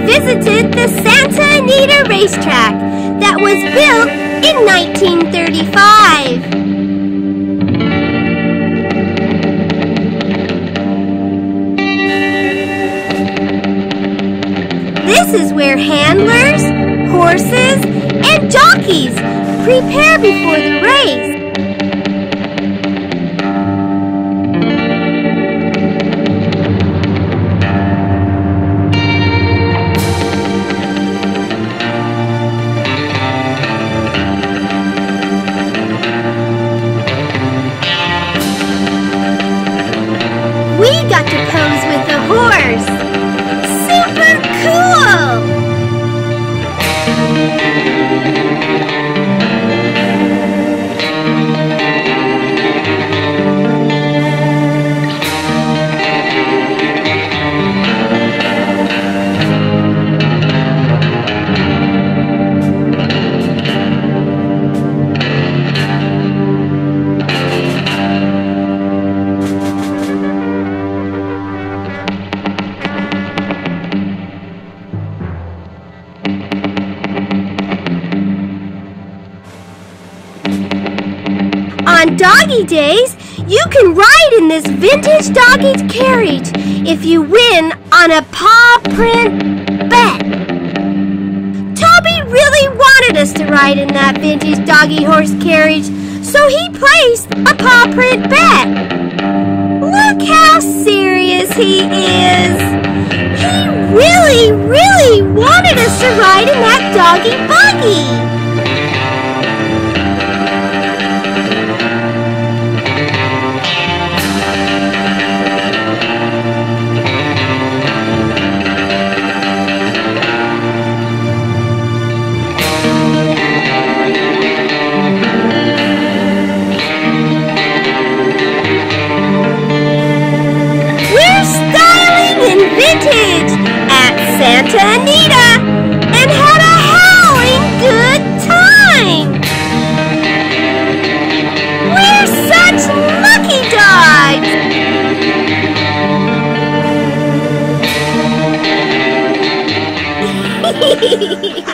visited the Santa Anita racetrack that was built in 1935. This is where handlers, horses, and jockeys prepare before the race. We got to pose with the horse. Super cool! On doggy days, you can ride in this vintage doggy carriage if you win on a paw print bet. Toby really wanted us to ride in that vintage doggy horse carriage, so he placed a paw print bet. Look how serious he is. He really wanted us to ride in that doggy buggy. At Santa Anita and had a howling good time. We're such lucky dogs.